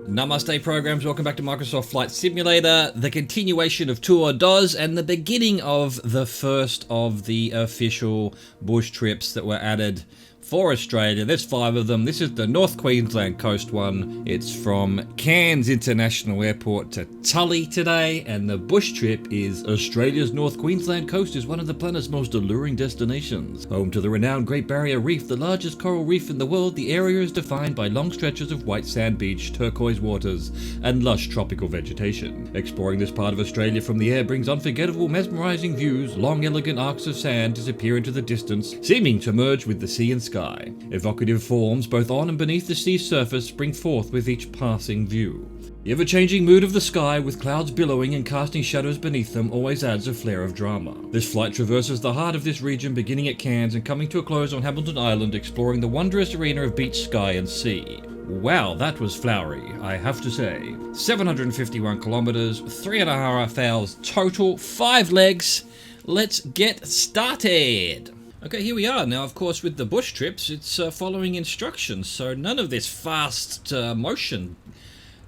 Namaste programs, welcome back to Microsoft Flight Simulator, the continuation of Tour Dos and the beginning of the first of the official bush trips that were added for Australia. There's 5 of them. This is the North Queensland coast one. It's from Cairns International Airport to Tully today, and the bush trip is Australia's North Queensland coast is one of the planet's most alluring destinations. Home to the renowned Great Barrier Reef, the largest coral reef in the world, the area is defined by long stretches of white sand beach, turquoise waters, and lush tropical vegetation. Exploring this part of Australia from the air brings unforgettable, mesmerizing views. Long, elegant arcs of sand disappear into the distance, seeming to merge with the sea and sky. Evocative forms, both on and beneath the sea's surface, spring forth with each passing view. The ever-changing mood of the sky, with clouds billowing and casting shadows beneath them, always adds a flair of drama. This flight traverses the heart of this region, beginning at Cairns and coming to a close on Hamilton Island, exploring the wondrous arena of beach, sky and sea. Wow, that was flowery, I have to say. 751 kilometers, 3.5 hours total, 5 legs. Let's get started. Okay, here we are. Now, of course, with the bush trips, it's following instructions, so none of this fast motion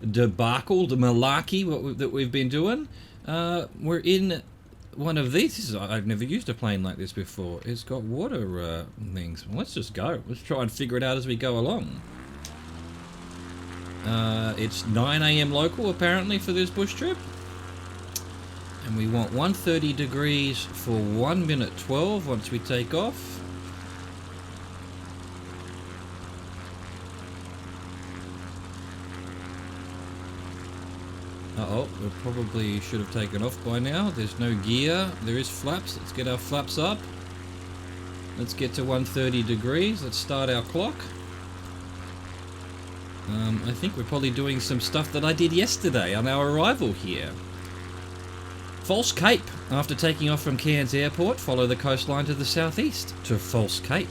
debacle, the malarkey that we've been doing. We're in one of these. I've never used a plane like this before. It's got water things. Well, let's just go. Let's try and figure it out as we go along. It's 9 AM local, apparently, for this bush trip. And we want 130 degrees for 1 minute 12 once we take off. Uh-oh, we probably should have taken off by now. There's no gear. There is flaps. Let's get our flaps up. Let's get to 130 degrees. Let's start our clock. I think we're probably doing some stuff that I did yesterday on our arrival here. False Cape. After taking off from Cairns Airport, follow the coastline to the southeast to False Cape.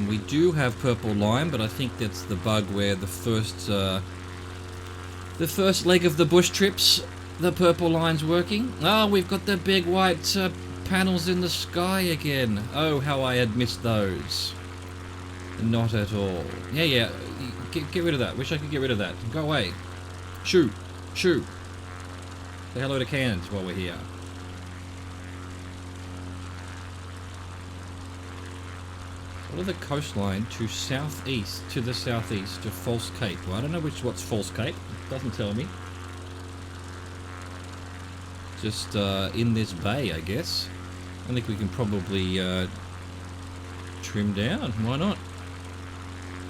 We do have purple line, but I think that's the bug where the first leg of the bush trips, the purple line's working. Oh, we've got the big white panels in the sky again. Oh, how I had missed those. Not at all. Yeah. Get rid of that. Wish I could get rid of that. Go away. Shoo. Say hello to Cairns while we're here. Follow the coastline to the southeast to False Cape. Well, I don't know what's False Cape. It doesn't tell me. Just in this bay, I guess. I think we can probably trim down. Why not?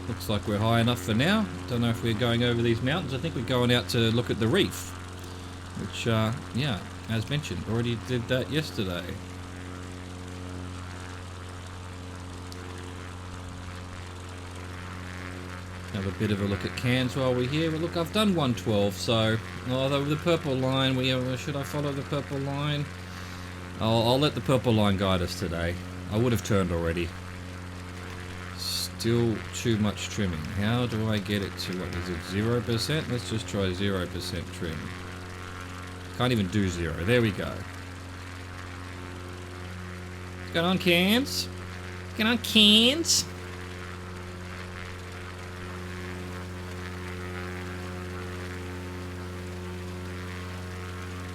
Looks like we're high enough for now. Don't know if we're going over these mountains. I think we're going out to look at the reef. Which, yeah, as mentioned, already did that yesterday. Have a bit of a look at Cairns while we're here. Well, look, I've done 112, so... Although the purple line, should I follow the purple line? I'll let the purple line guide us today. I would have turned already. Still too much trimming. How do I get it to, what is it, 0%? Let's just try 0% trim. Can't even do 0. There we go. What's going on, Cairns? What's going on, Cairns?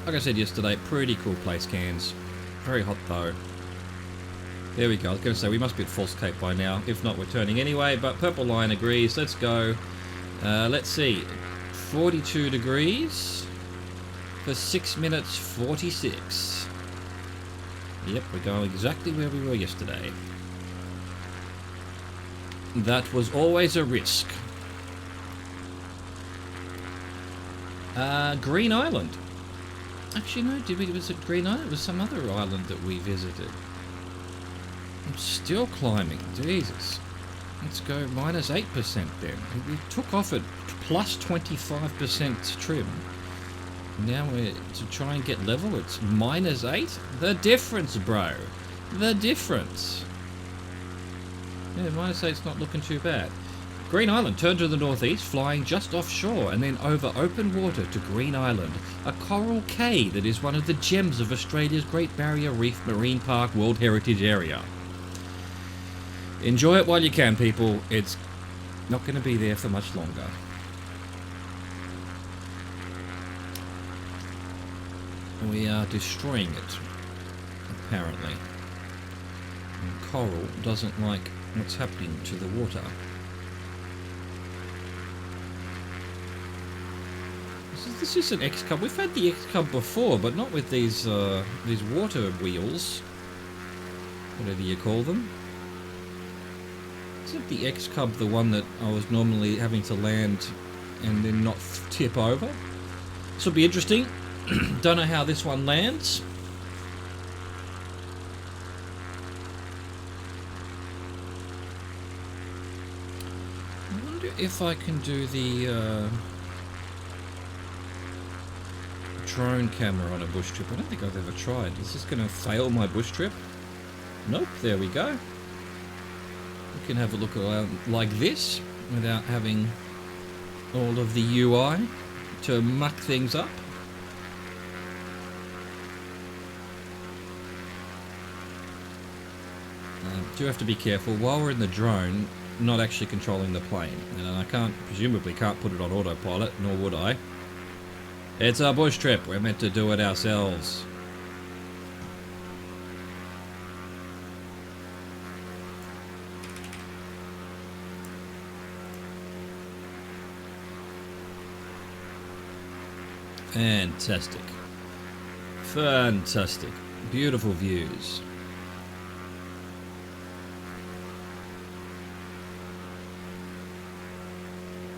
Like I said yesterday, pretty cool place, Cairns. Very hot though. There we go. I was going to say, we must be at False Cape by now. If not, we're turning anyway. But purple line agrees. Let's go. Let's see. 42 degrees for 6 minutes 46. Yep, we're going exactly where we were yesterday. That was always a risk. Green Island. Actually, no. Did we visit Green Island? It was some other island that we visited. I'm still climbing. Jesus. Let's go minus 8% then. We took off at plus 25% trim. Now we're to try and get level. It's minus 8. The difference, bro. The difference. Yeah, minus 8's not looking too bad. Green Island, turn to the northeast, flying just offshore and then over open water to Green Island, a coral cay that is one of the gems of Australia's Great Barrier Reef Marine Park World Heritage Area. Enjoy it while you can, people. It's not going to be there for much longer. We are destroying it, apparently. And coral doesn't like what's happening to the water. This is an X-Cub. We've had the X-Cub before, but not with these water wheels. Whatever you call them. Isn't the X-Cub the one that I was normally having to land and then not tip over? This will be interesting. Don't know how this one lands. I wonder if I can do the drone camera on a bush trip. I don't think I've ever tried. Is this going to fail my bush trip? Nope, there we go. We can have a look around like this without having all of the UI to muck things up. Do have to be careful while we're in the drone, not actually controlling the plane. And I presumably can't put it on autopilot, nor would I. It's our bush trip, we're meant to do it ourselves. Fantastic. Fantastic. Beautiful views.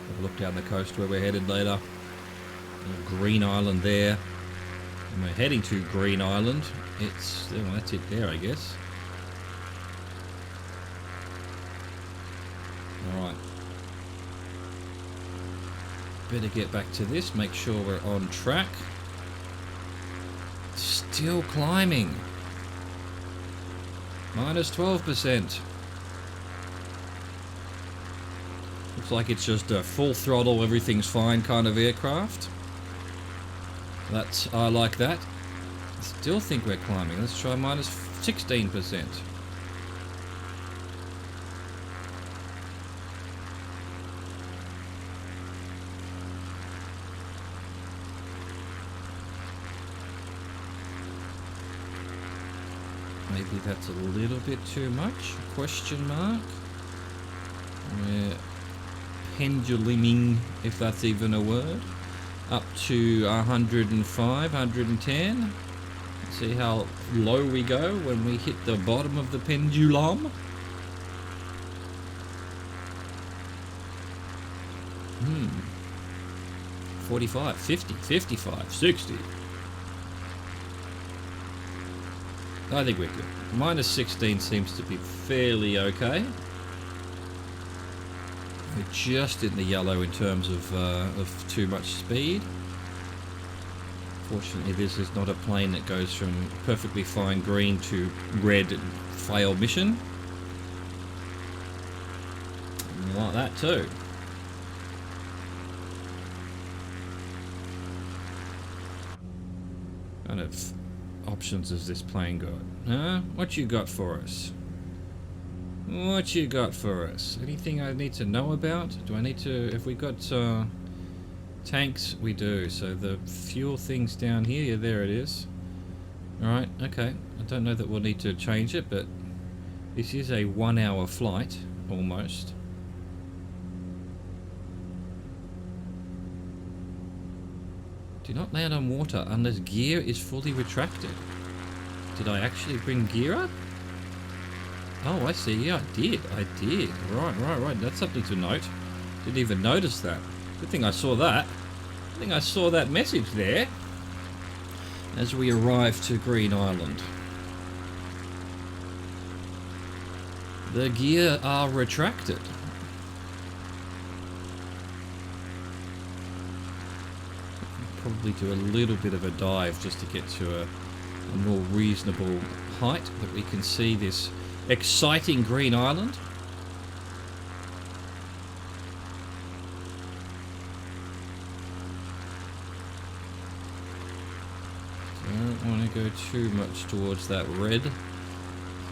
Have a look down the coast where we're headed later. Green Island there. And we're heading to Green Island. It's, well, that's it there, I guess. Alright. Better get back to this, make sure we're on track. Still climbing. Minus 12%. Looks like it's just a full throttle, everything's fine kind of aircraft. I like that. I still think we're climbing. Let's try minus 16%. Maybe that's a little bit too much? Question mark. We're penduluming, if that's even a word. Up to 105, 110. See how low we go when we hit the bottom of the pendulum. 45, 50, 55, 60. I think we're good. Minus 16 seems to be fairly okay. We're just in the yellow in terms of too much speed. Fortunately, this is not a plane that goes from perfectly fine green to red and fail mission. Like that too. Kind of options has this plane got? Huh? What you got for us? What you got for us? Anything I need to know about? Do I need to... If we got tanks, we do. So the fuel thing's down here. Yeah, there it is. Alright, okay. I don't know that we'll need to change it, but this is a 1 hour flight, almost. Do not land on water unless gear is fully retracted. Did I actually bring gear up? Oh, I see. Yeah, I did. Right. That's something to note. Didn't even notice that. Good thing I saw that. I think I saw that message there as we arrive to Green Island. The gear are retracted. Probably do a little bit of a dive just to get to a more reasonable height that we can see this exciting Green Island. Don't want to go too much towards that red.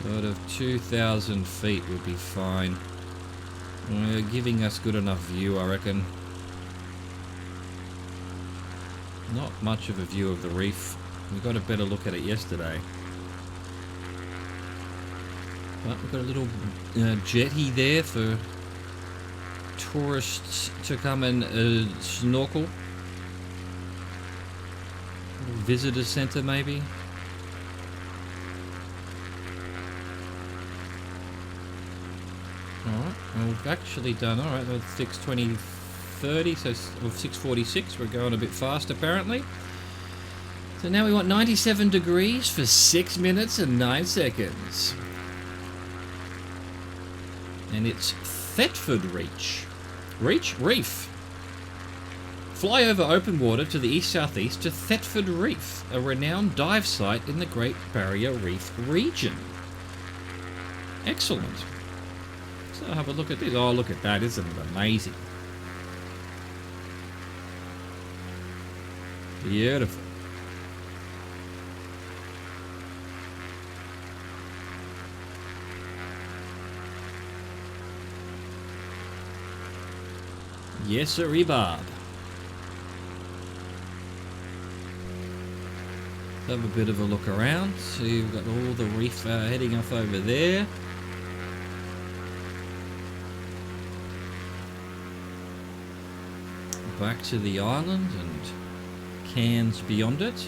Sort of 2,000 feet would be fine. Giving us good enough view, I reckon. Not much of a view of the reef. We got a better look at it yesterday. But we've got a little jetty there for tourists to come and snorkel. Little visitor centre maybe. Alright, well, we've actually done alright, 6:20:30, so 6:46, we're going a bit fast apparently. So now we want 97 degrees for 6 minutes and 9 seconds. And it's Thetford Reach. Reef. Fly over open water to the east-southeast to Thetford Reef, a renowned dive site in the Great Barrier Reef region. Excellent. So have a look at this. Oh, look at that. Isn't it amazing? Beautiful. Yes, sir, Bob. Have a bit of a look around. So you've got all the reef heading off over there. Back to the island and Cairns beyond it.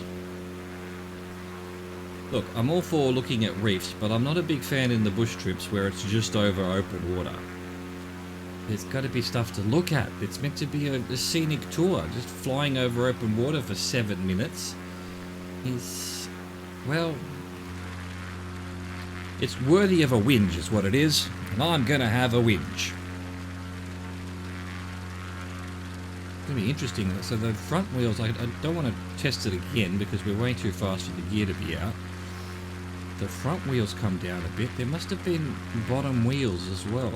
Look, I'm all for looking at reefs, but I'm not a big fan in the bush trips where it's just over open water. There's got to be stuff to look at. It's meant to be a scenic tour. Just flying over open water for 7 minutes is, well, it's worthy of a whinge is what it is. And I'm going to have a whinge. It's going to be interesting. So the front wheels, I don't want to test it again because we're way too fast for the gear to be out. The front wheels come down a bit. There must have been bottom wheels as well.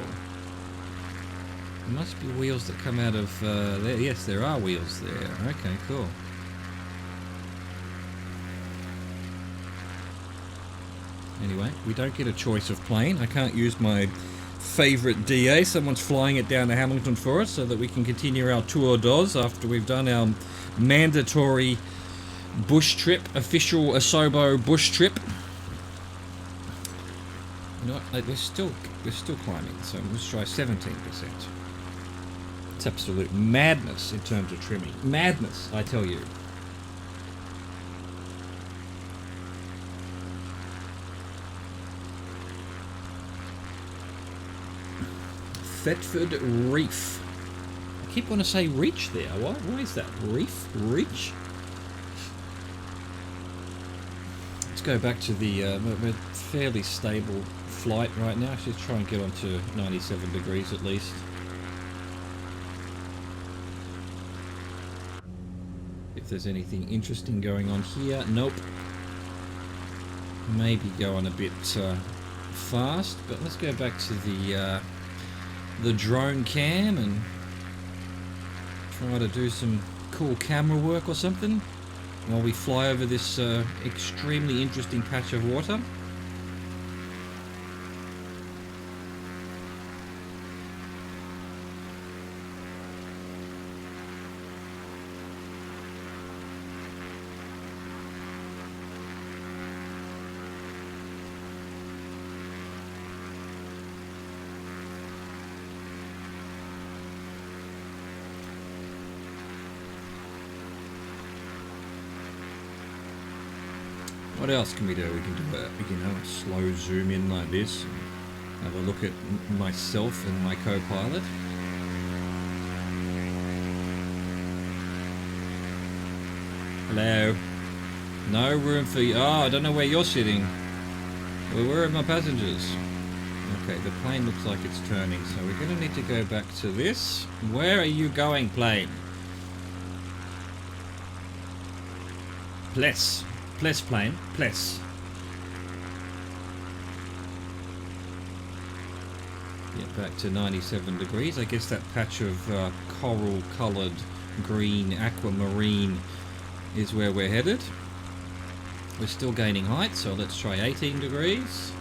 There must be wheels that come out of there. Yes, there are wheels there. Okay, cool. Anyway, we don't get a choice of plane. I can't use my favourite DA. Someone's flying it down to Hamilton for us so that we can continue our tour d'oeuvres after we've done our mandatory bush trip, official Asobo bush trip. You know what? We're still climbing, so let's try 17%. It's absolute madness in terms of trimming. Madness, I tell you. Thetford Reef. I keep wanting to say reach there. Why is that? Reef? Reach? Let's go back to the we're fairly stable flight right now. Let's try and get on to 97 degrees at least. If there's anything interesting going on here. Nope. Maybe going a bit fast, but let's go back to the drone cam and try to do some cool camera work or something while we fly over this extremely interesting patch of water. What else can we do? We can have a slow zoom in like this. Have a look at myself and my co-pilot. Hello. No room for you. Oh, I don't know where you're sitting. Well, where are my passengers? Okay, the plane looks like it's turning, so we're going to need to go back to this. Where are you going, plane? Bless. Bless, plane. Bless. Get back to 97 degrees. I guess that patch of coral-coloured green aquamarine is where we're headed. We're still gaining height, so let's try 18 degrees.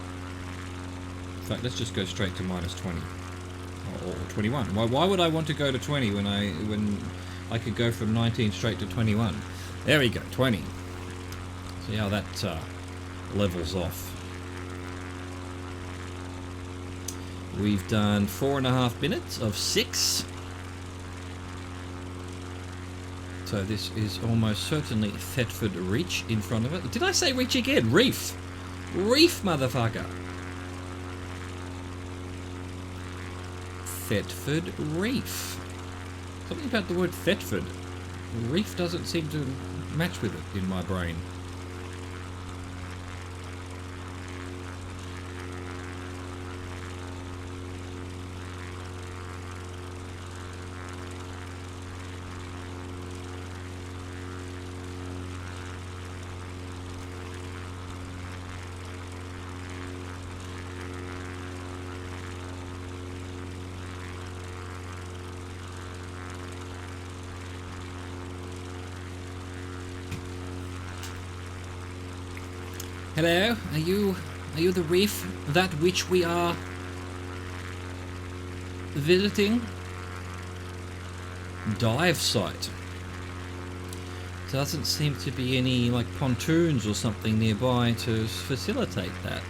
fact, let's just go straight to minus 20 or 21. Why would I want to go to 20 when I could go from 19 straight to 21? There we go, 20. See how that levels off. We've done 4.5 minutes of 6. So this is almost certainly Thetford Reach in front of it. Did I say Reach again? Reef. Reef, motherfucker. Thetford Reef. Something about the word Thetford. Reef doesn't seem to match with it in my brain. Hello, are you the reef that which we are visiting? Dive site. Doesn't seem to be any like pontoons or something nearby to facilitate that.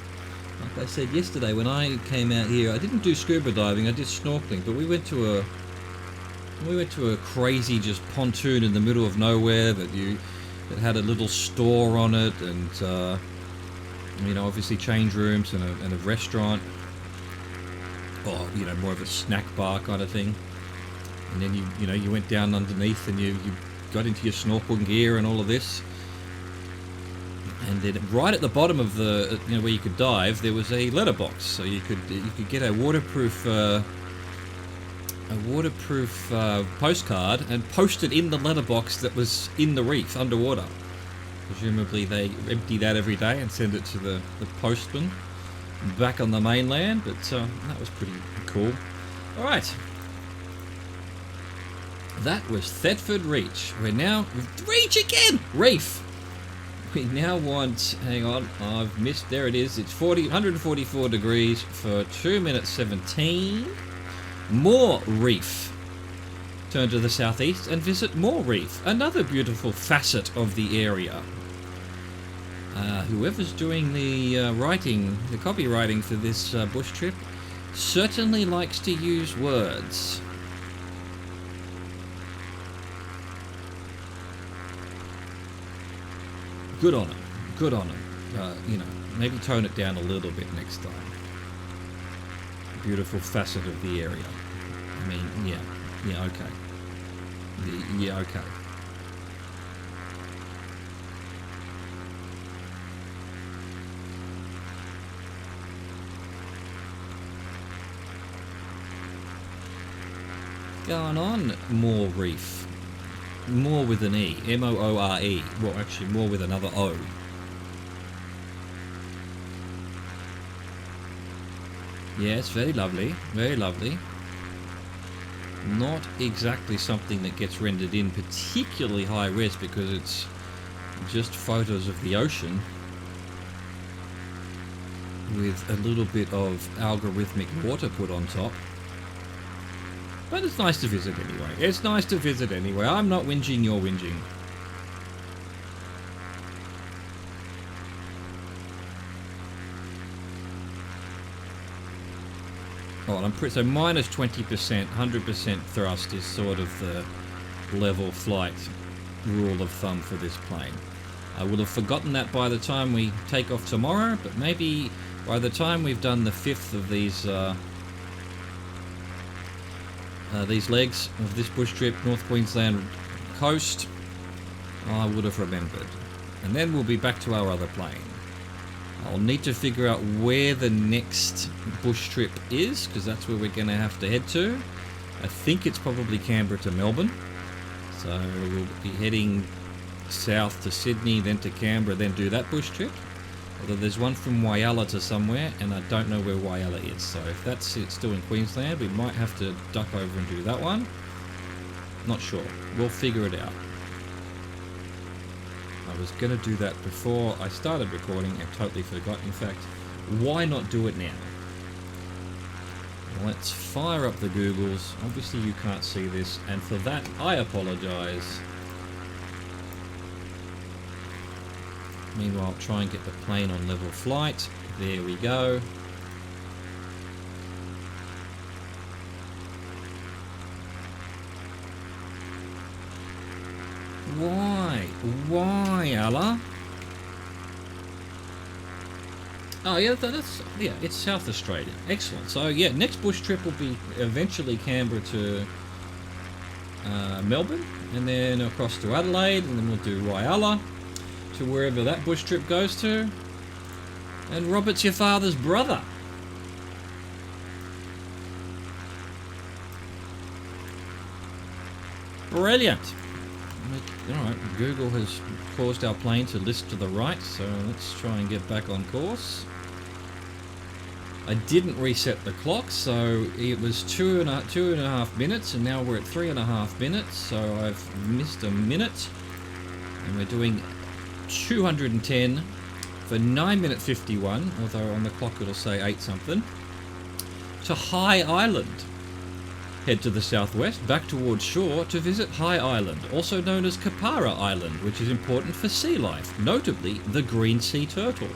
Like I said yesterday when I came out here, I didn't do scuba diving, I did snorkeling, but we went to a crazy just pontoon in the middle of nowhere that had a little store on it, and you know, obviously change rooms and a restaurant, or you know, more of a snack bar kind of thing. And then you went down underneath and you got into your snorkel gear and all of this. And then right at the bottom of the, you know, where you could dive, there was a letterbox, so you could get a waterproof postcard and post it in the letterbox that was in the reef underwater. Presumably they empty that every day and send it to the postman back on the mainland, but that was pretty cool. Alright. That was Thetford Reach. We're now... Reach again! Reef! We now want... Hang on, I've missed... There it is. It's 144 degrees for 2 minutes 17. More reef. Turn to the southeast and visit more reef. Another beautiful facet of the area. Whoever's doing the the copywriting for this bush trip, certainly likes to use words. Good on him. Good on him. You know, maybe tone it down a little bit next time. Beautiful facet of the area. I mean, yeah, okay. Yeah, okay. Going on, more reef. More with an E. M-O-O-R-E. Well, actually, more with another O. Yes, very lovely. Very lovely. Not exactly something that gets rendered in particularly high res because it's just photos of the ocean with a little bit of algorithmic water put on top. But it's nice to visit anyway. It's nice to visit anyway. I'm not whinging, you're whinging. Oh, so minus 20%, 100% thrust is sort of the level flight rule of thumb for this plane. I would have forgotten that by the time we take off tomorrow, but maybe by the time we've done the 5th of these legs of this bush trip, North Queensland coast, I would have remembered. And then we'll be back to our other plane. I'll need to figure out where the next bush trip is, because that's where we're going to have to head to. I think it's probably Canberra to Melbourne. So we'll be heading south to Sydney, then to Canberra, then do that bush trip. Although there's one from Whyalla to somewhere, and I don't know where Whyalla is. So if that's still in Queensland, we might have to duck over and do that one. Not sure. We'll figure it out. I was going to do that before I started recording and totally forgot. In fact, why not do it now? Let's fire up the Googles. Obviously you can't see this, and for that I apologise. Meanwhile, try and get the plane on level flight. There we go. Why? Why, Allah? Oh yeah, yeah, it's South Australia. Excellent. So yeah, next bush trip will be eventually Canberra to Melbourne, and then across to Adelaide, and then we'll do Whyalla to wherever that bush trip goes to. And Robert's your father's brother. Brilliant. Alright, Google has caused our plane to list to the right, so let's try and get back on course. I didn't reset the clock, so it was two and a half minutes, and now we're at 3.5 minutes, so I've missed a minute. And we're doing 210 for 9 minute 51, although on the clock it'll say 8 something, to High Island. Head to the southwest, back towards shore, to visit High Island, also known as Kapara Island, which is important for sea life, notably the green sea turtle.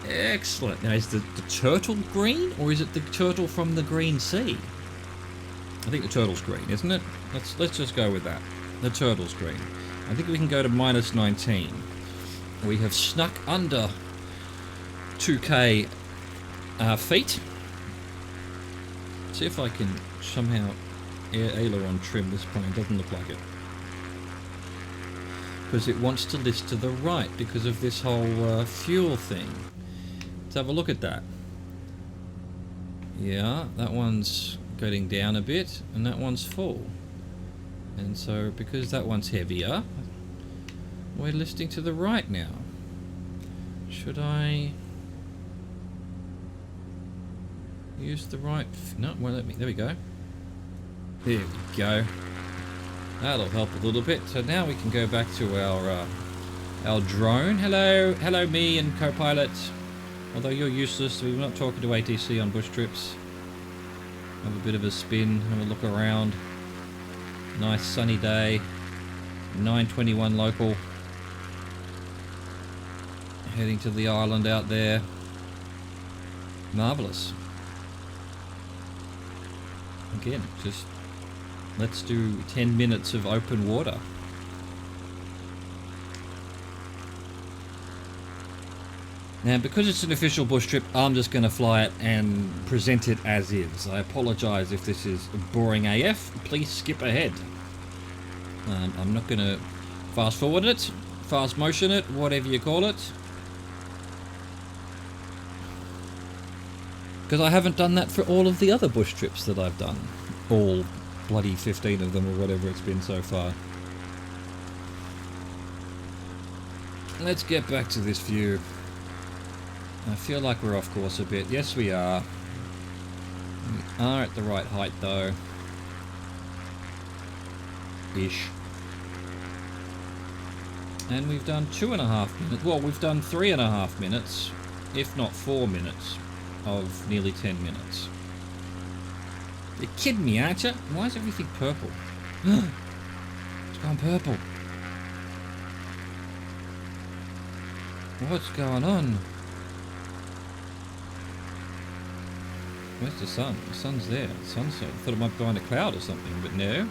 Excellent. Now, is the turtle green, or is it the turtle from the green sea? I think the turtle's green, isn't it? Let's just go with that. The turtle's green. I think we can go to minus 19. We have snuck under 2k feet. See if I can somehow aileron trim this plane. Doesn't look like it. Because it wants to list to the right because of this whole fuel thing. Let's have a look at that. Yeah, that one's getting down a bit and that one's full. And so because that one's heavier, we're listing to the right now. Should I use the right... No, well, let me... There we go. There we go. That'll help a little bit. So now we can go back to our drone. Hello me and co-pilot. Although you're useless, we're not talking to ATC on bush trips. Have a bit of a spin, have a look around. Nice sunny day. 9:21 local. Heading to the island out there. Marvellous. Again, just let's do 10 minutes of open water. Now, because it's an official bush trip, I'm just going to fly it and present it as is. I apologise if this is boring AF. Please skip ahead. I'm not going to fast forward it, fast motion it, whatever you call it. Because I haven't done that for all of the other bush trips that I've done. All bloody 15 of them or whatever it's been so far. Let's get back to this view. I feel like we're off course a bit. Yes, we are. We are at the right height though. Ish. And we've done 2.5 minutes. Well, we've done 3.5 minutes, if not 4 minutes. Of nearly 10 minutes. You're kidding me, aren't you? Why is everything purple? It's gone purple. What's going on? Where's the sun? The sun's there. The sun's there. I thought it might be behind a cloud or something, but no.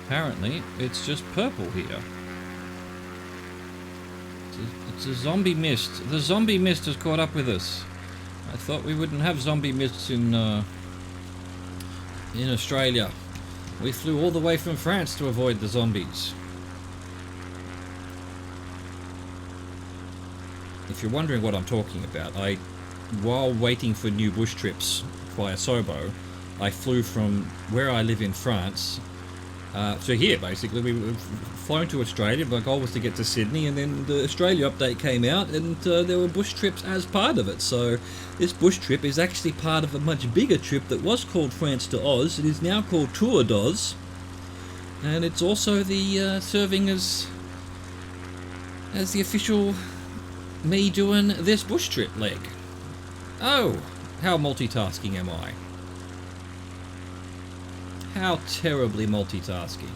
Apparently, it's just purple here. It's a zombie mist. The zombie mist has caught up with us. I thought we wouldn't have zombie mists in Australia. We flew all the way from France to avoid the zombies. If you're wondering what I'm talking about, while waiting for new bush trips via Sobo, I flew from where I live in France to here, basically. We were flown to Australia. My goal was to get to Sydney, and then the Australia update came out, and there were bush trips as part of it. So this bush trip is actually part of a much bigger trip that was called France to Oz. It is now called Tour d'Oz, and it's also the serving as the official me doing this bush trip leg. Oh, How multitasking am I? How terribly multitasking.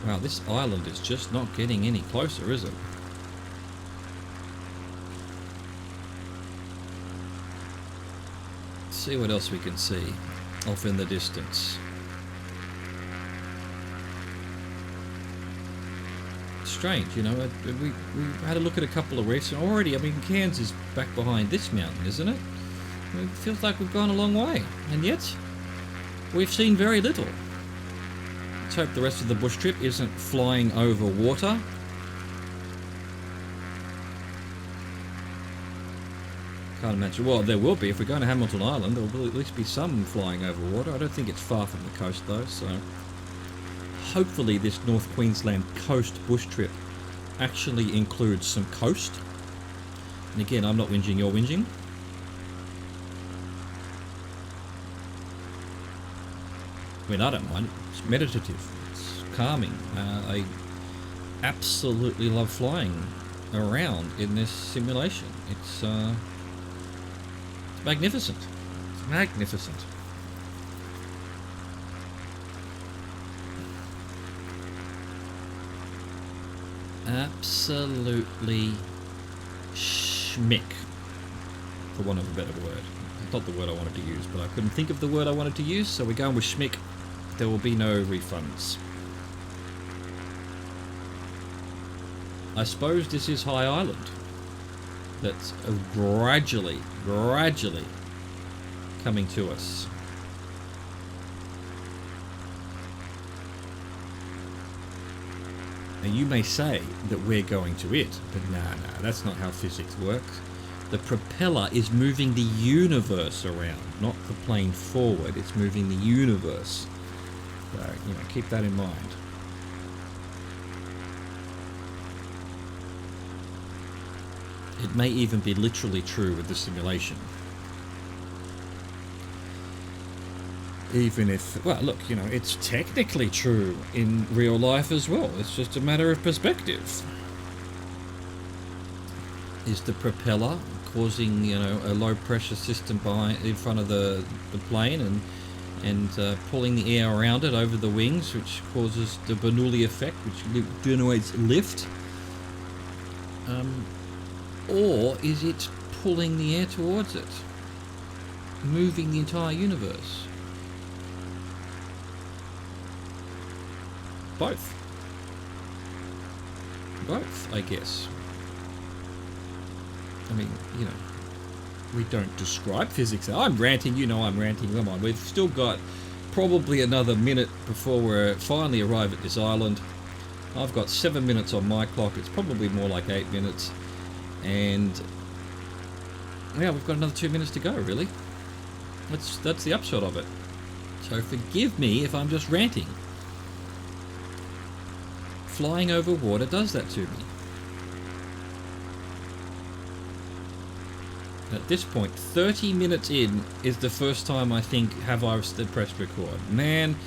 Wow, this island is just not getting any closer, is it? Let's see what else we can see off in the distance. Strange, you know, we had a look at a couple of reefs and already, I mean, Cairns is back behind this mountain, isn't it? It feels like we've gone a long way, and yet we've seen very little. Let's hope the rest of the bush trip isn't flying over water. Can't imagine. Well, there will be. If we're going to Hamilton Island, there will at least be some flying over water. I don't think it's far from the coast, though, so hopefully this North Queensland coast bush trip actually includes some coast. And again, I'm not whinging, you're whinging. I mean, I don't mind. It's meditative. It's calming. I absolutely love flying around in this simulation. It's magnificent. It's magnificent. Absolutely schmick, for want of a better word. It's not the word I wanted to use, but I couldn't think of the word I wanted to use, so we're going with schmick. There will be no refunds. I suppose this is High Island. That's gradually coming to us. And you may say that we're going to it, but no, that's not how physics works. The propeller is moving the universe around, not the plane forward. It's moving the universe. So, you know, keep that in mind. It may even be literally true with the simulation. Even if, well, look, you know, it's technically true in real life as well. It's just a matter of perspective. Is the propeller causing, you know, a low pressure system in front of the plane and pulling the air around it over the wings, which causes the Bernoulli effect, which generates lift? Or is it pulling the air towards it, moving the entire universe? Both, I guess. I mean, you know, we don't describe physics. I'm ranting, you know I'm ranting, come on. We've still got probably another minute before we finally arrive at this island. I've got 7 minutes on my clock. It's probably more like 8 minutes. And yeah, we've got another 2 minutes to go, really. That's the upshot of it. So forgive me if I'm just ranting. Flying over water does that to me. At this point, 30 minutes in is the first time I think have I pressed record. Man,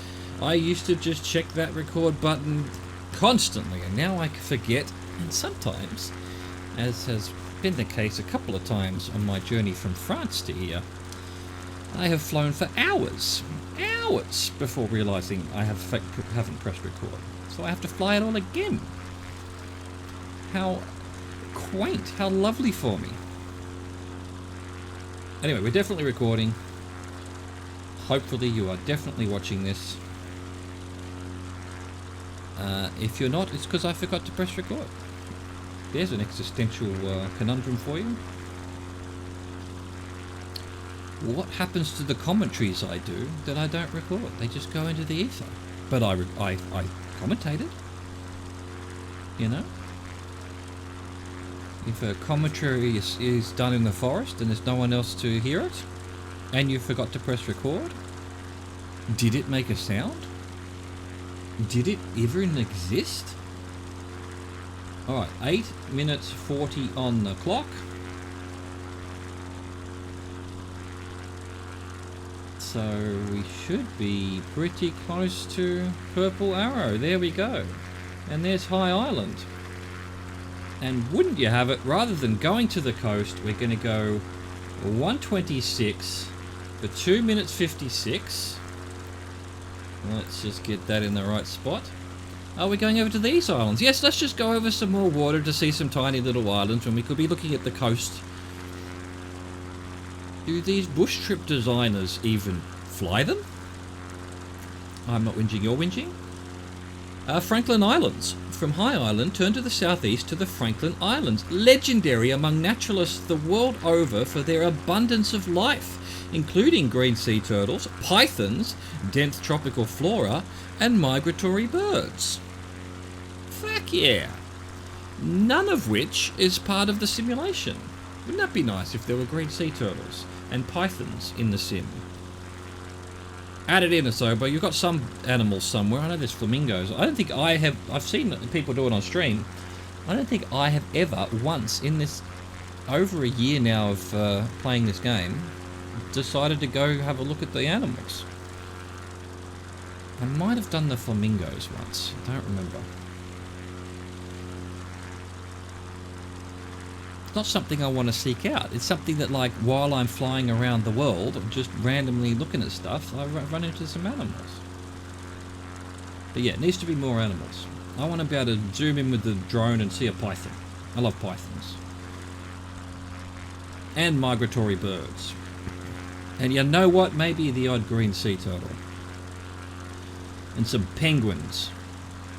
I used to just check that record button constantly, and now I forget. And sometimes, as has been the case a couple of times on my journey from France to here, I have flown for hours before realizing I haven't pressed record. So I have to fly it all again. How quaint, how lovely for me. Anyway, we're definitely recording. Hopefully you are definitely watching this. If you're not, it's because I forgot to press record. There's an existential conundrum for you. What happens to the commentaries I do that I don't record? They just go into the ether. But I commentated. You know? If a commentary is done in the forest and there's no one else to hear it, and you forgot to press record, did it make a sound? Did it even exist? Alright, 8 minutes 40 on the clock. So we should be pretty close to Purple Arrow. There we go. And there's High Island. And wouldn't you have it, rather than going to the coast, we're going to go 126 for 2 minutes 56. Let's just get that in the right spot. Are we going over to these islands? Yes, let's just go over some more water to see some tiny little islands when we could be looking at the coast. Do these bush trip designers even fly them? I'm not whinging, you're whinging? Franklin Islands. From High Island, turn to the southeast to the Franklin Islands, legendary among naturalists the world over for their abundance of life, including green sea turtles, pythons, dense tropical flora, and migratory birds. Fuck yeah! None of which is part of the simulation. Wouldn't that be nice if there were green sea turtles and pythons in the sim? Add it in, Asobo. You've got some animals somewhere. I know there's flamingos. I don't think I have... I've seen people do it on stream. I don't think I have ever once in this... over a year now of playing this game, decided to go have a look at the animals. I might have done the flamingos once. I don't remember. It's not something I want to seek out. It's something that, like, while I'm flying around the world, I'm just randomly looking at stuff, I run into some animals. But yeah, it needs to be more animals. I want to be able to zoom in with the drone and see a python. I love pythons. And migratory birds. And you know what? Maybe the odd green sea turtle. And some penguins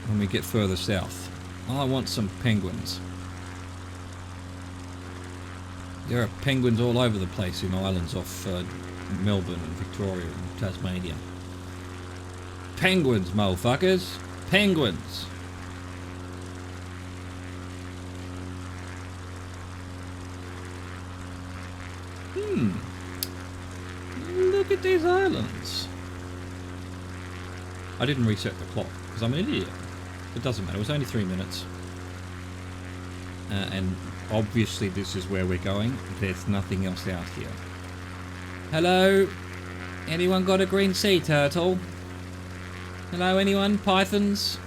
when we get further south. I want some penguins. There are penguins all over the place in islands off Melbourne and Victoria and Tasmania. Penguins, motherfuckers. Penguins. Look at these islands. I didn't reset the clock because I'm an idiot. It doesn't matter. It was only 3 minutes. And obviously this is where we're going. There's nothing else out here. Hello? Anyone got a green sea turtle? Hello, anyone? Pythons?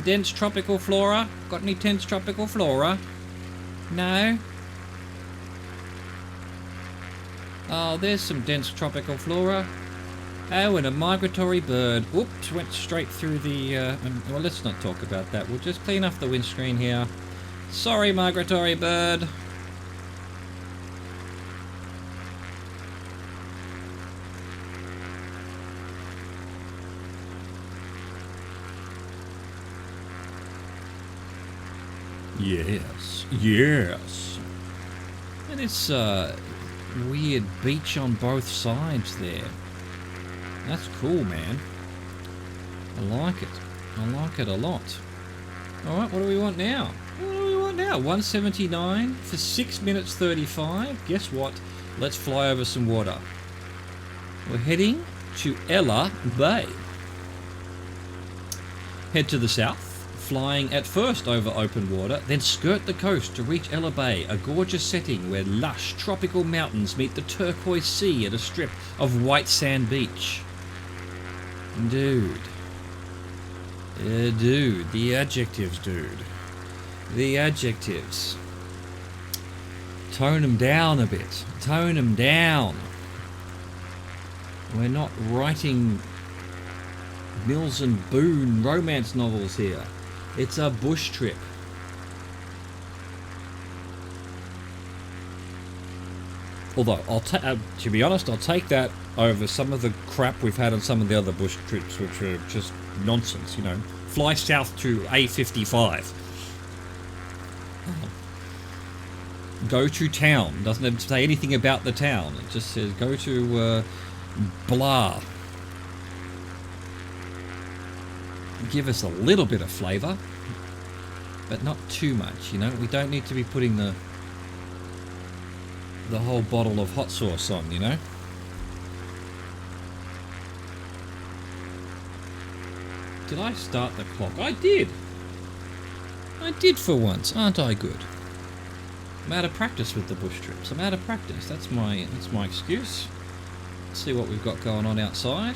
Dense tropical flora? Got any dense tropical flora? No? Oh, there's some dense tropical flora. Oh, and a migratory bird. Whoops, went straight through the... well, let's not talk about that. We'll just clean off the windscreen here. Sorry, migratory bird. Yes, yes. And it's weird beach on both sides there. That's cool, man. I like it. I like it a lot. Alright, what do we want now? What do we want now? 179 for 6 minutes 35. Guess what? Let's fly over some water. We're heading to Ella Bay. Head to the south, flying at first over open water, then skirt the coast to reach Ella Bay, a gorgeous setting where lush tropical mountains meet the turquoise sea at a strip of white sand beach. Dude. Dude. The adjectives, dude. The adjectives. Tone them down a bit. Tone them down. We're not writing Mills and Boon romance novels here. It's a bush trip. Although, to be honest, I'll take that over some of the crap we've had on some of the other bush trips, which are just nonsense, you know. Fly south to A55. Go to town. Doesn't have to say anything about the town. It just says go to blah. Give us a little bit of flavour, but not too much, you know. We don't need to be putting the whole bottle of hot sauce on, you know. Did I start the clock? I did. I did for once. Aren't I good? I'm out of practice with the bush trips. I'm out of practice. That's my excuse. Let's see what we've got going on outside.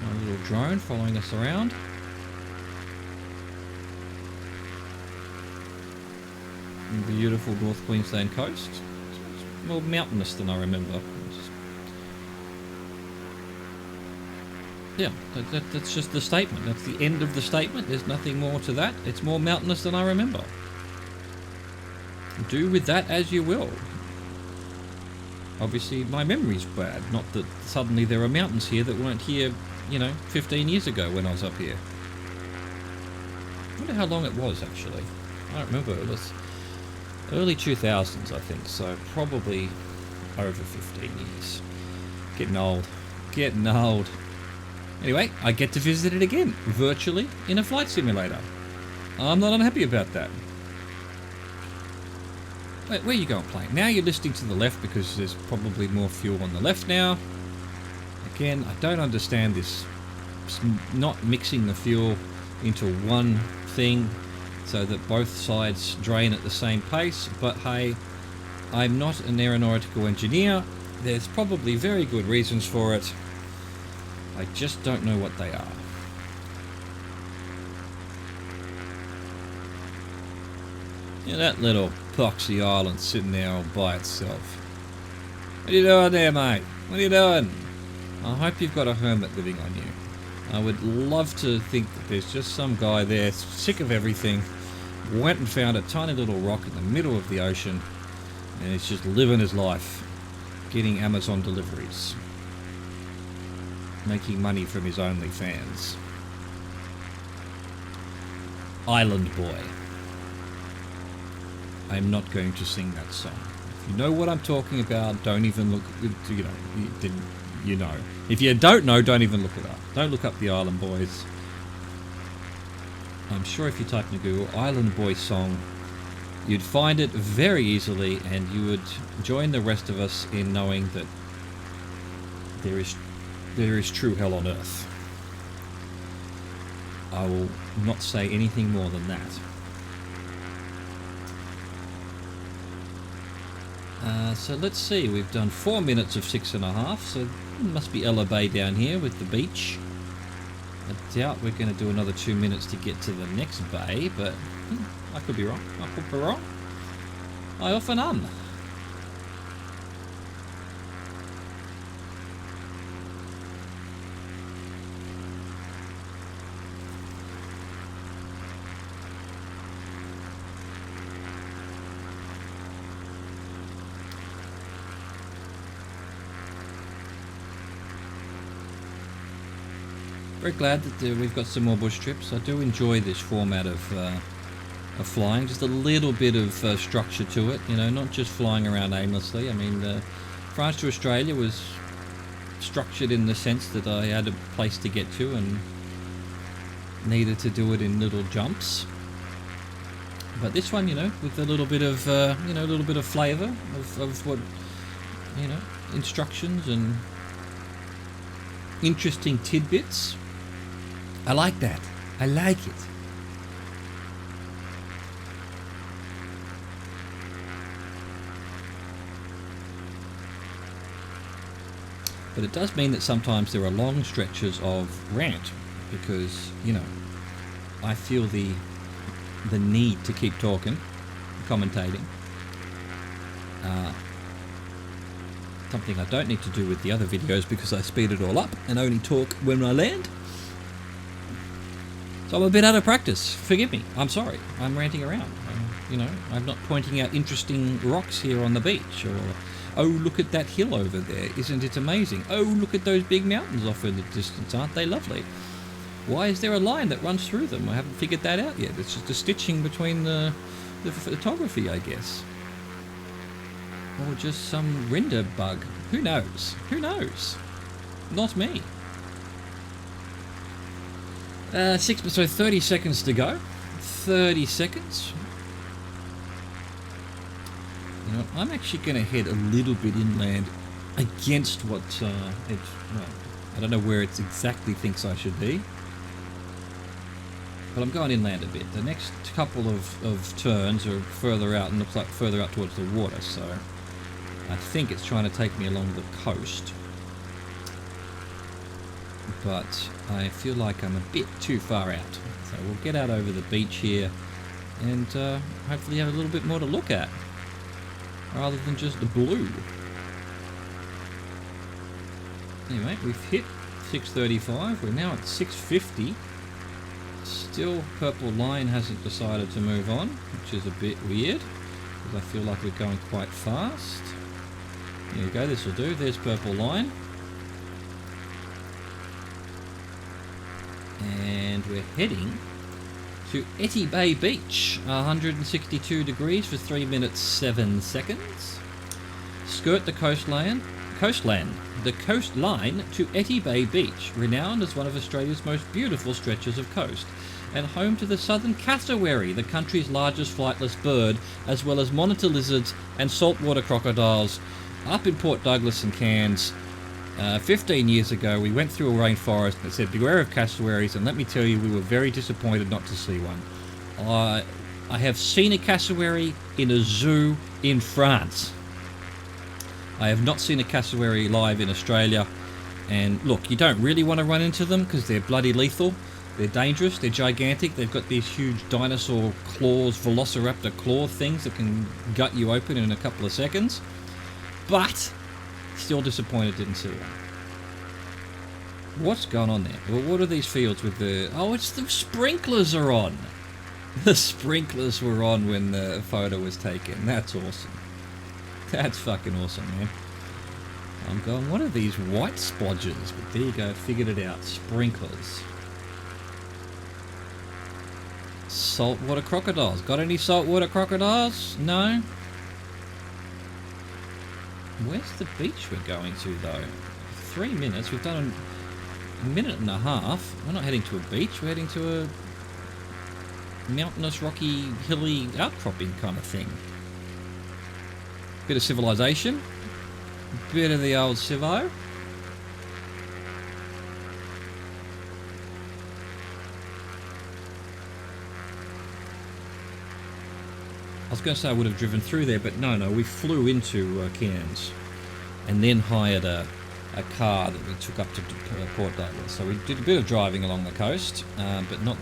My little drone following us around. Beautiful North Queensland coast. It's more mountainous than I remember. Yeah, that's just the statement. That's the end of the statement. There's nothing more to that. It's more mountainous than I remember. Do with that as you will. Obviously, my memory's bad. Not that suddenly there are mountains here that weren't here, 15 years ago when I was up here. I wonder how long it was, actually. I don't remember. It was early 2000s, I think. So probably over 15 years. Getting old. Getting old. Anyway, I get to visit it again, virtually, in a flight simulator. I'm not unhappy about that. Wait, where are you going, plane? Now you're listening to the left because there's probably more fuel on the left now. Again, I don't understand this. It's not mixing the fuel into one thing so that both sides drain at the same pace. But hey, I'm not an aeronautical engineer. There's probably very good reasons for it. I just don't know what they are. That little poxy island sitting there all by itself. What are you doing there, mate? What are you doing? I hope you've got a hermit living on you. I would love to think that there's just some guy there, sick of everything, went and found a tiny little rock in the middle of the ocean, and he's just living his life, getting Amazon deliveries, making money from his OnlyFans. Island Boy. I'm not going to sing that song. If you know what I'm talking about, don't even look, you know. If you don't know, don't even look it up. Don't look up the Island Boys. I'm sure if you type in Google Island Boy song, you'd find it very easily, and you would join the rest of us in knowing that there is true hell on earth. I will not say anything more than that. So let's see, we've done 4 minutes of 6.5, so it must be Ella Bay down here with the beach. I doubt we're going to do another 2 minutes to get to the next bay, but I could be wrong. I could be wrong. I often am. Very glad that we've got some more bush trips. I do enjoy this format of flying. Just a little bit of structure to it, not just flying around aimlessly. I mean, France to Australia was structured in the sense that I had a place to get to and needed to do it in little jumps. But this one, with a little bit of, a little bit of flavour of what, instructions and interesting tidbits. I like that. I like it. But it does mean that sometimes there are long stretches of rant because, I feel the need to keep talking, commentating. Something I don't need to do with the other videos because I speed it all up and only talk when I land. So I'm a bit out of practice. Forgive me. I'm sorry. I'm ranting around. I'm not pointing out interesting rocks here on the beach or, oh, look at that hill over there. Isn't it amazing? Oh, look at those big mountains off in the distance. Aren't they lovely? Why is there a line that runs through them? I haven't figured that out yet. It's just a stitching between the photography, I guess. Or just some render bug. Who knows? Who knows? Not me. 30 seconds to go. 30 seconds. I'm actually going to head a little bit inland against what I don't know where it exactly thinks I should be. But I'm going inland a bit. The next couple of turns are further out and looks like further out towards the water, so I think it's trying to take me along the coast. But I feel like I'm a bit too far out. So we'll get out over the beach here and hopefully have a little bit more to look at, rather than just the blue. Anyway, we've hit 6:35. We're now at 6:50. Still, purple line hasn't decided to move on, which is a bit weird, because I feel like we're going quite fast. There you go, this will do. There's purple line. And we're heading to Etty Bay Beach, 162 degrees for 3 minutes 7 seconds. Skirt the coastline to Etty Bay Beach, renowned as one of Australia's most beautiful stretches of coast, and home to the southern cassowary, the country's largest flightless bird, as well as monitor lizards and saltwater crocodiles. Up in Port Douglas and Cairns, 15 years ago, we went through a rainforest that said beware of cassowaries, and let me tell you, we were very disappointed not to see one. I have seen a cassowary in a zoo in France. I have not seen a cassowary live in Australia, and look, you don't really want to run into them because they're bloody lethal. They're dangerous, they're gigantic, they've got these huge dinosaur claws, velociraptor claw things that can gut you open in a couple of seconds. But still disappointed didn't see one. What's going on there? Well, what are these fields with the... Oh, it's the sprinklers are on. The sprinklers were on when the photo was taken. That's awesome. That's fucking awesome, man. I'm going, what are these white splodges? But there you go, figured it out. Sprinklers. Saltwater crocodiles. Got any saltwater crocodiles? No? Where's the beach we're going to, though? 3 minutes. We've done a minute and a half. We're not heading to a beach. We're heading to a mountainous, rocky, hilly outcropping kind of thing. Bit of civilization. Bit of the old civo. I was going to say I would have driven through there, but no, we flew into Cairns and then hired a car that we took up to Port Douglas. So we did a bit of driving along the coast, but not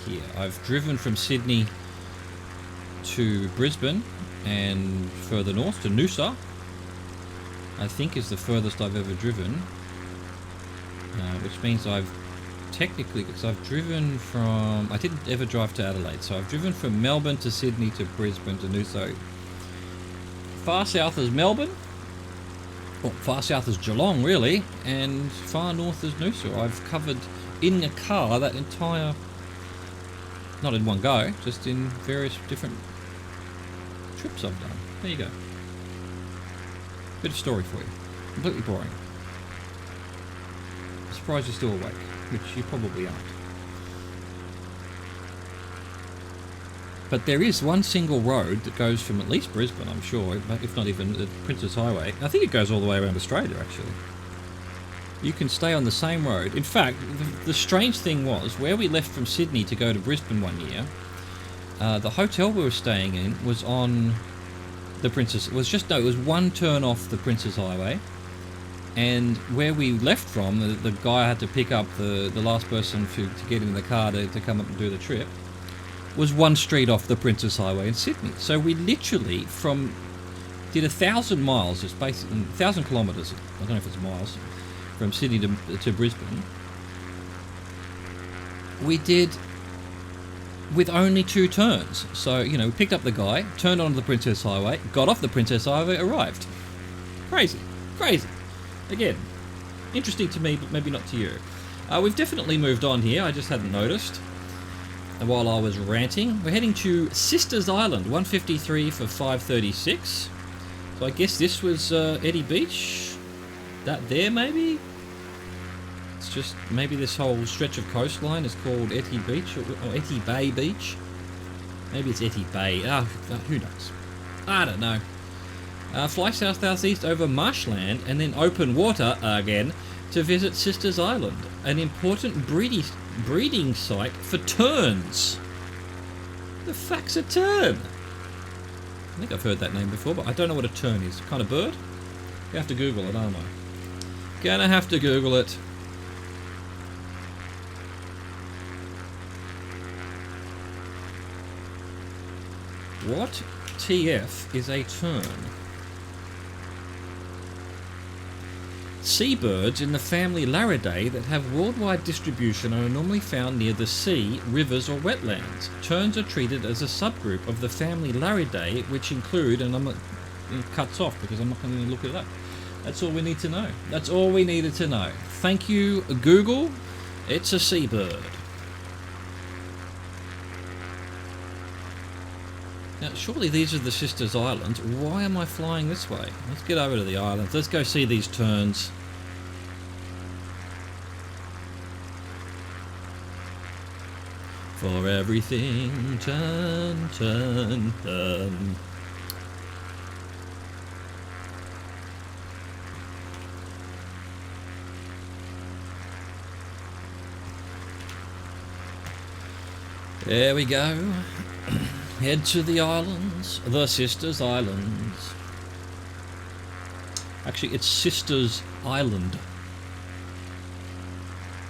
here. I've driven from Sydney to Brisbane and further north to Noosa, I think is the furthest I've ever driven, which means I've technically, because I've driven from... I didn't ever drive to Adelaide, so I've driven from Melbourne to Sydney to Brisbane to Noosa. Far south is Melbourne, well, far south is Geelong really, and far north is Noosa. I've covered in a car that entire... not in one go, just in various different trips I've done. There you go. Bit of story for you. Completely boring. I'm surprised you're still awake, which you probably aren't. But there is one single road that goes from at least Brisbane, I'm sure, if not even the Princess Highway. I think it goes all the way around Australia, actually. You can stay on the same road. In fact, the strange thing was, where we left from Sydney to go to Brisbane one year, the hotel we were staying in was on the Princess... it was one turn off the Princess Highway. And where we left from, the guy had to pick up the last person to get in the car to come up and do the trip, was one street off the Princess Highway in Sydney. So we literally did 1,000 miles, it's basically 1,000 kilometres, I don't know if it's miles, from Sydney to Brisbane. We did with only 2 turns. So, we picked up the guy, turned onto the Princess Highway, got off the Princess Highway, arrived. Crazy. Again, interesting to me, but maybe not to you. We've definitely moved on here, I just hadn't noticed. And while I was ranting, we're heading to Sisters Island, 153 for 536. So I guess this was Etty Beach. That there, maybe? It's just, maybe this whole stretch of coastline is called Etty Beach, or Etty Bay Beach. Maybe it's Etty Bay. Who knows? I don't know. Fly south-southeast over marshland and then open water again to visit Sisters Island, an important breeding site for terns. The fuck's a tern? I think I've heard that name before, but I don't know what a tern is. Kind of bird? You have to Google it, aren't I? Gonna have to Google it. What TF is a tern? Seabirds in the family Laridae that have worldwide distribution are normally found near the sea, rivers or wetlands. Terns are treated as a subgroup of the family Laridae, which include, and it cuts off because I'm not going to look it up. That's all we need to know. That's all we needed to know. Thank you, Google. It's a seabird. Now, surely these are the Sisters Islands. Why am I flying this way? Let's get over to the islands. Let's go see these terns. For everything, turn, turn, turn. There we go. Head to the islands, the Sisters Islands. Actually, it's Sisters Island.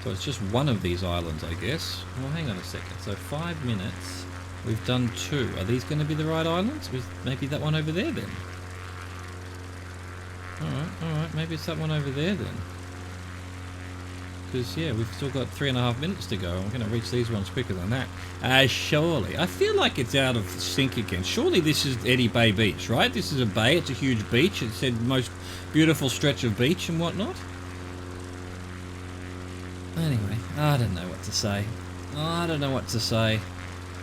So it's just one of these islands, I guess. Well, hang on a second. So 5 minutes. We've done 2. Are these going to be the right islands? Maybe that one over there then. Alright. Maybe it's that one over there then. Because, yeah, we've still got 3.5 minutes to go. I'm going to reach these ones quicker than that. Surely. I feel like it's out of sync again. Surely this is Eddy Bay Beach, right? This is a bay. It's a huge beach. It said most beautiful stretch of beach and whatnot. Anyway, I don't know what to say. I don't know what to say.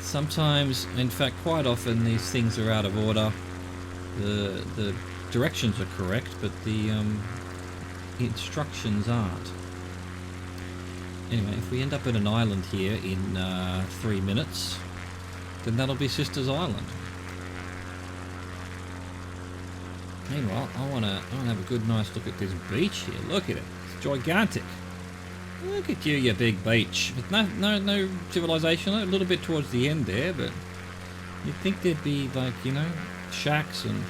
Sometimes, in fact, quite often, these things are out of order. The directions are correct, but the instructions aren't. Anyway, if we end up at an island here in 3 minutes, then that'll be Sisters Island. Meanwhile, I wanna have a good, nice look at this beach here. Look at it; it's gigantic. Look at you big beach. With no civilization. A little bit towards the end there, but you'd think there'd be like, you know, shacks and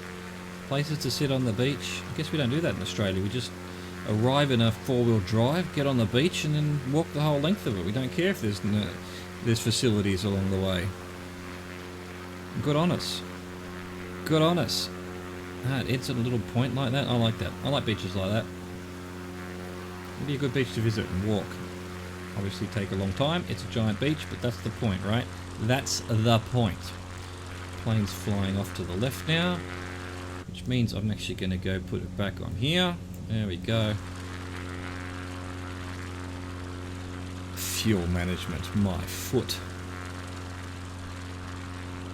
places to sit on the beach. I guess we don't do that in Australia. We just arrive in a 4-wheel drive, get on the beach, and then walk the whole length of it. We don't care if there's facilities along the way. Good on us. Good on us. It's a little point like that. I like that. I like beaches like that. It'd be a good beach to visit and walk. Obviously take a long time. It's a giant beach, but that's the point, right? That's the point. Plane's flying off to the left now, which means I'm actually going to go put it back on here. There we go. Fuel management, my foot.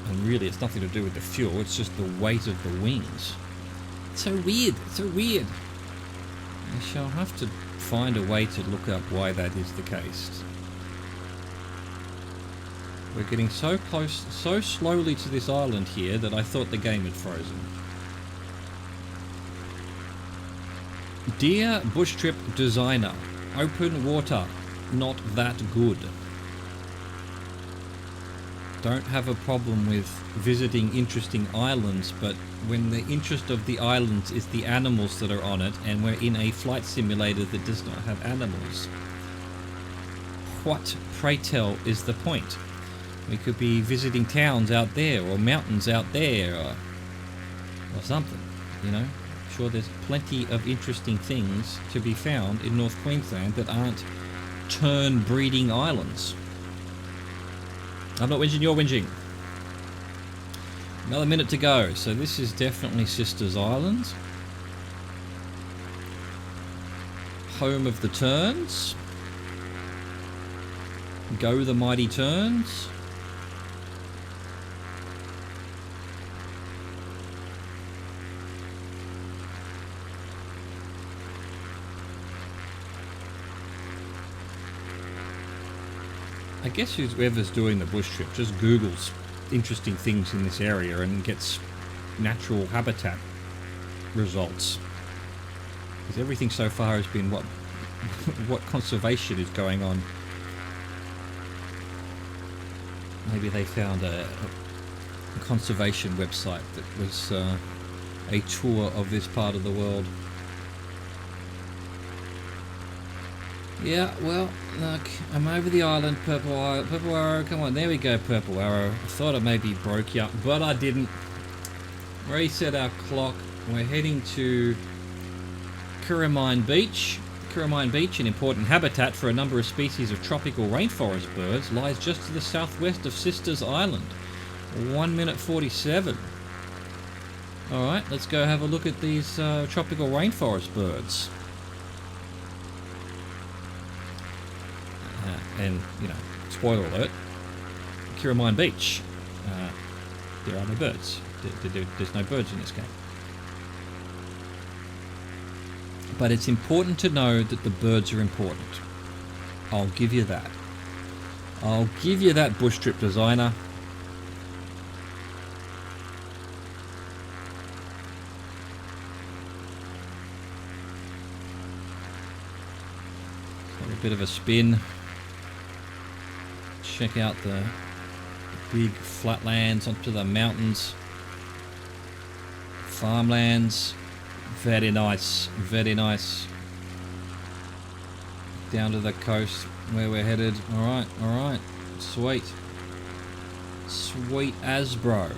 And really it's nothing to do with the fuel, it's just the weight of the wings. It's so weird, it's so weird. I shall have to find a way to look up why that is the case. We're getting so close, so slowly to this island here that I thought the game had frozen. Dear Bush Trip Designer, open water, not that good. Don't have a problem with visiting interesting islands, but when the interest of the islands is the animals that are on it, and we're in a flight simulator that does not have animals, what, pray tell, is the point? We could be visiting towns out there, or mountains out there, or something, you know? Sure, there's plenty of interesting things to be found in North Queensland that aren't tern breeding islands. I'm not whinging, you're whinging. Another minute to go, so this is definitely Sisters Island. Home of the terns. Go the mighty terns. I guess whoever's doing the bush trip just Googles interesting things in this area and gets natural habitat results. Because everything so far has been what conservation is going on. Maybe they found a conservation website that was a tour of this part of the world. Yeah, well, look, I'm over the island, Purple Arrow, come on, there we go, Purple Arrow. I thought I maybe broke you up, but I didn't. Reset our clock. We're heading to Curramine Beach. Curramine Beach, an important habitat for a number of species of tropical rainforest birds, lies just to the southwest of Sisters Island. 1 minute 47. Alright, let's go have a look at these tropical rainforest birds. And, you know, spoiler alert, Curramine Beach, there are no birds. There's no birds in this game. But it's important to know that the birds are important. I'll give you that. I'll give you that, bush trip designer. Got a bit of a spin. Check out the big flatlands onto the mountains. Farmlands. Very nice, very nice. Down to the coast where we're headed. Alright, alright. Sweet. Sweet as bro.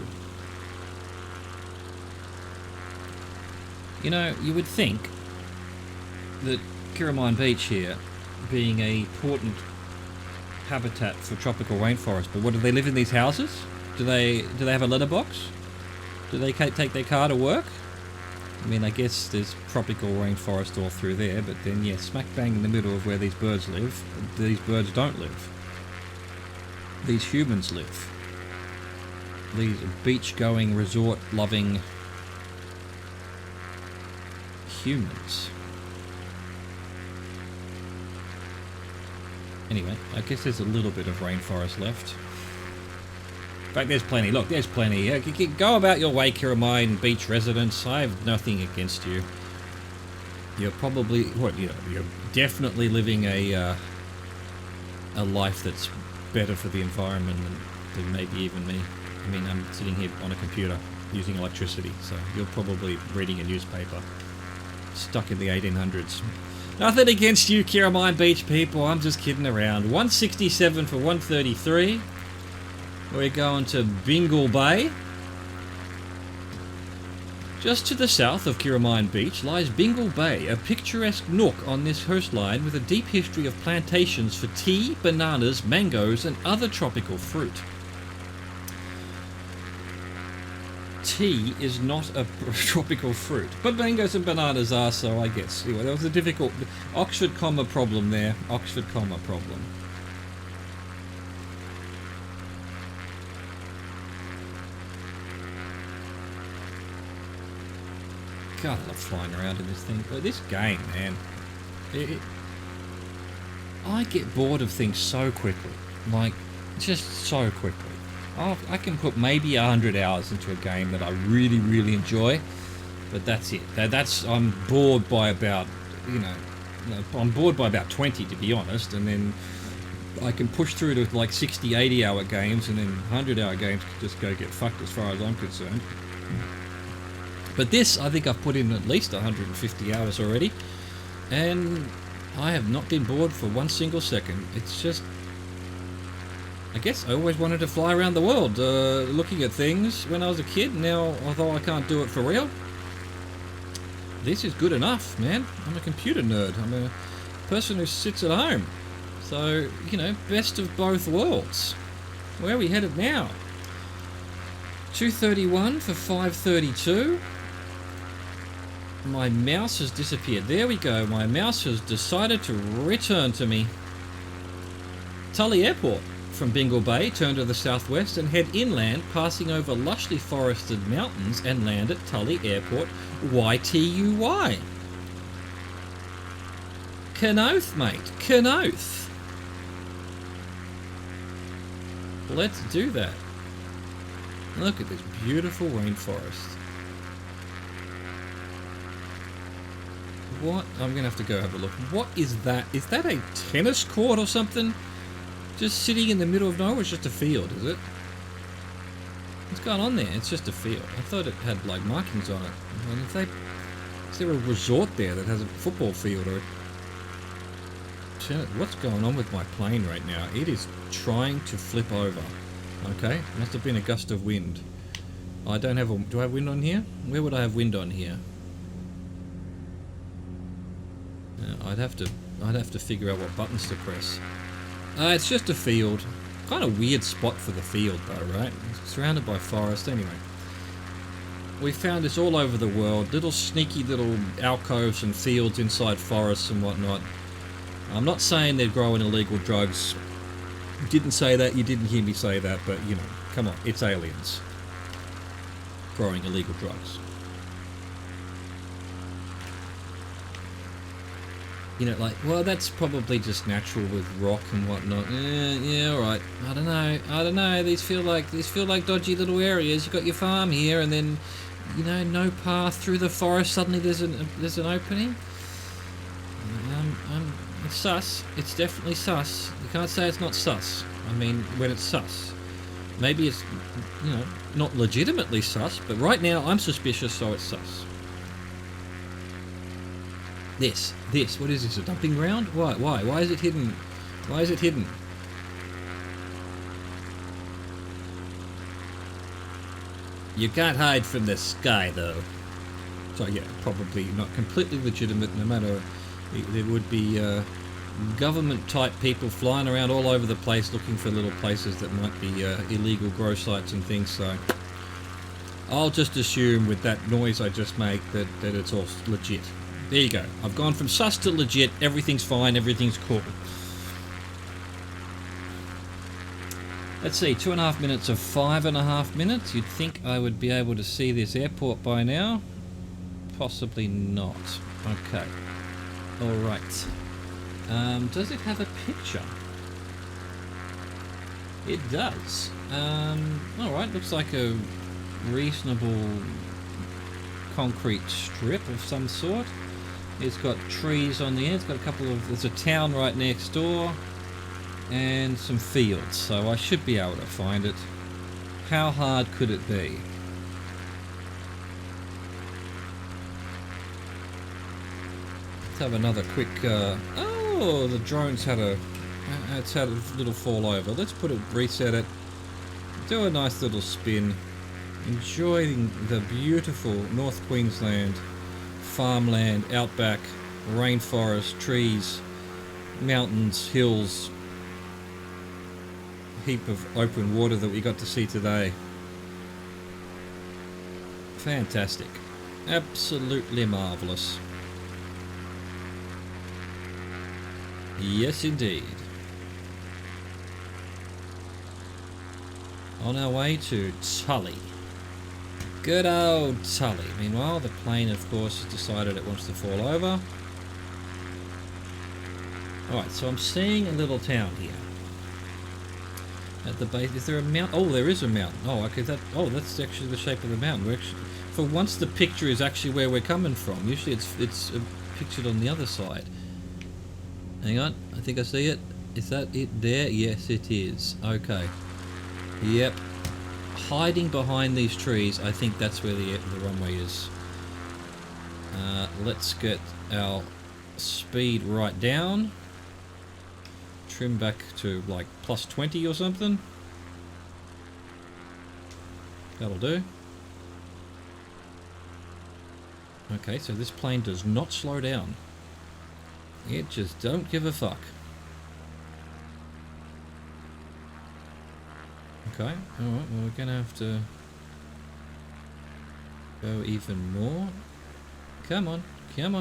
You know, you would think that Curramine Beach here, being a important habitat for tropical rainforest, but what, do they live in these houses? Do they have a letterbox? Do they take their car to work? I mean, I guess there's tropical rainforest all through there, but then, yeah, smack bang in the middle of where these birds live, these birds don't live. These humans live. These beach-going, resort-loving humans. Anyway, I guess there's a little bit of rainforest left. In fact, there's plenty. Look, there's plenty. Go about your way, Curramine Beach residents. I have nothing against you. You're probably, you're definitely living a life that's better for the environment than maybe even me. I mean, I'm sitting here on a computer using electricity, so you're probably reading a newspaper. Stuck in the 1800s. Nothing against you, Curramine Beach people. I'm just kidding around. 167 for 133. We're going to Bingle Bay. Just to the south of Curramine Beach lies Bingle Bay, a picturesque nook on this coastline with a deep history of plantations for tea, bananas, mangoes, and other tropical fruit. Tea is not a tropical fruit, but mangoes and bananas are, so I guess. Anyway, there was a difficult Oxford comma problem there. Oxford comma problem. God, I love flying around in this thing. But this game, man, I get bored of things so quickly. Like, just so quickly. I can put maybe 100 hours into a game that I really, really enjoy, but that's it. I'm bored by about, I'm bored by about 20, to be honest, and then I can push through to like 60, 80 hour games, and then 100 hour games can just go get fucked as far as I'm concerned. But this, I think I've put in at least 150 hours already, and I have not been bored for one single second. It's just, I guess I always wanted to fly around the world, looking at things when I was a kid. Now, although I can't do it for real, this is good enough, man. I'm a computer nerd. I'm a person who sits at home. So, best of both worlds. Where are we headed now? 231 for 532. My mouse has disappeared. There we go. My mouse has decided to return to me. Tully Airport. From Bingle Bay, turn to the southwest and head inland, passing over lushly forested mountains and land at Tully Airport, YTUY. Kenoth, mate. Kenoth. Let's do that. Look at this beautiful rainforest. What? I'm going to have to go have a look. What is that? Is that a tennis court or something? Just sitting in the middle of nowhere? It's just a field, is it? What's going on there? It's just a field. I thought it had like markings on it. Is there a resort there that has a football field or What's going on with my plane right now? It is trying to flip over. Okay, must have been a gust of wind. I don't have a... Do I have wind on here? Where would I have wind on here? I'd have to figure out what buttons to press. It's just a field. Kind of weird spot for the field though, right? It's surrounded by forest anyway. We found this all over the world. Little sneaky little alcoves and fields inside forests and whatnot. I'm not saying they're growing illegal drugs. Didn't say that, you didn't hear me say that, but you know, come on, it's aliens growing illegal drugs. You know, like, well, that's probably just natural with rock and whatnot. Yeah, all right. I don't know. These feel like dodgy little areas. You've got your farm here, and then, you know, no path through the forest. Suddenly, there's an opening. It's sus. It's definitely sus. You can't say it's not sus. I mean, when it's sus, maybe it's, you know, not legitimately sus, but right now I'm suspicious, so it's sus. This, what is this, a dumping ground? Why is it hidden? Why is it hidden? You can't hide from the sky, though. So yeah, probably not completely legitimate, no matter, there would be government-type people flying around all over the place looking for little places that might be illegal grow sites and things, so I'll just assume with that noise I just made that it's all legit. There you go. I've gone from sus to legit. Everything's fine. Everything's cool. Let's see. 2.5 minutes of 5.5 minutes. You'd think I would be able to see this airport by now. Possibly not. Okay. All right. Does it have a picture? It does. All right. Looks like a reasonable concrete strip of some sort. It's got trees on the end. It's got a couple of... There's a town right next door. And some fields. So I should be able to find it. How hard could it be? Let's have another quick... Oh, the drone's had a... It's had a little fall over. Let's reset it. Do a nice little spin. Enjoying the beautiful North Queensland farmland, outback, rainforest, trees, mountains, hills, heap of open water that we got to see today. Fantastic. Absolutely marvellous. Yes, indeed. On our way to Tully. Good old Tully. Meanwhile, the plane, of course, has decided it wants to fall over. Alright, so I'm seeing a little town here. At the base, is there a mountain? Oh, there is a mountain. Oh, okay, that's actually the shape of the mountain. We're actually, for once, the picture is actually where we're coming from. Usually it's pictured on the other side. Hang on, I think I see it. Is that it there? Yes, it is. Okay. Yep. Hiding behind these trees, I think that's where the runway is. Let's get our speed right down. Trim back to like plus 20 or something. That'll do. Okay, so this plane does not slow down. It just don't give a fuck. Okay, alright, well we're gonna have to go even more. Come on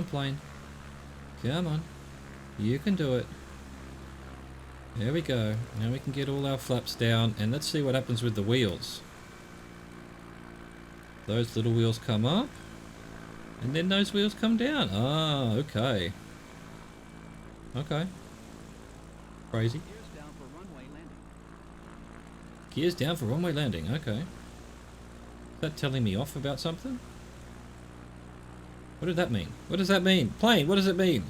plane. Come on. You can do it. There we go. Now we can get all our flaps down and let's see what happens with the wheels. Those little wheels come up and then those wheels come down. Ah, okay. Okay. Crazy. Gears down for runway landing. Okay. Is that telling me off about something? What did that mean? What does that mean? Plane, what does it mean?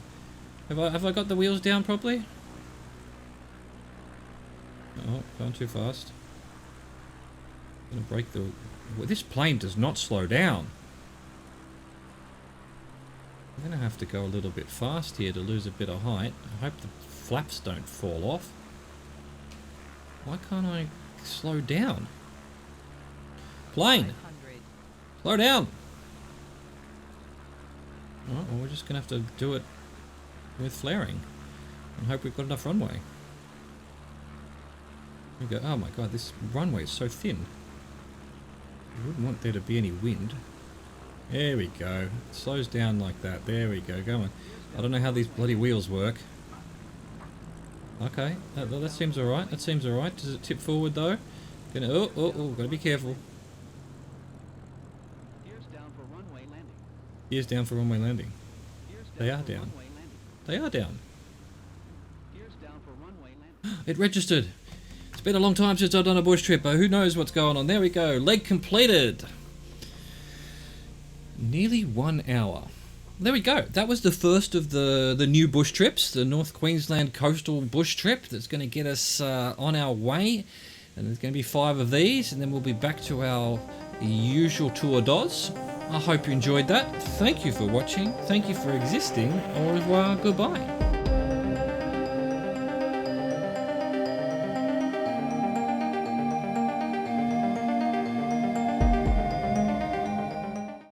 Have I got the wheels down properly? Oh, going too fast. Gonna break the... Well, this plane does not slow down. I'm going to have to go a little bit fast here to lose a bit of height. I hope the flaps don't fall off. Why can't I slow down? Plane! Slow down! Oh, well, we're just going to have to do it with flaring. And hope we've got enough runway. We go. Oh my god, this runway is so thin. I wouldn't want there to be any wind. There we go. It slows down like that. There we go. Go on. I don't know how these bloody wheels work. Okay, that seems alright. That seems alright. Does it tip forward though? Gonna, gotta be careful. Gears down for runway landing. Gears down for runway landing. Gears down They are for down. runway landing. They are down. Gears down for runway landing. It registered. It's been a long time since I've done a bush trip, but who knows what's going on. There we go. Leg completed. Nearly 1 hour. There we go. That was the first of the new bush trips, the North Queensland coastal bush trip that's going to get us on our way. And there's going to be 5 of these, and then we'll be back to our usual tour d'oeuvres. I hope you enjoyed that. Thank you for watching. Thank you for existing. Au revoir. Goodbye.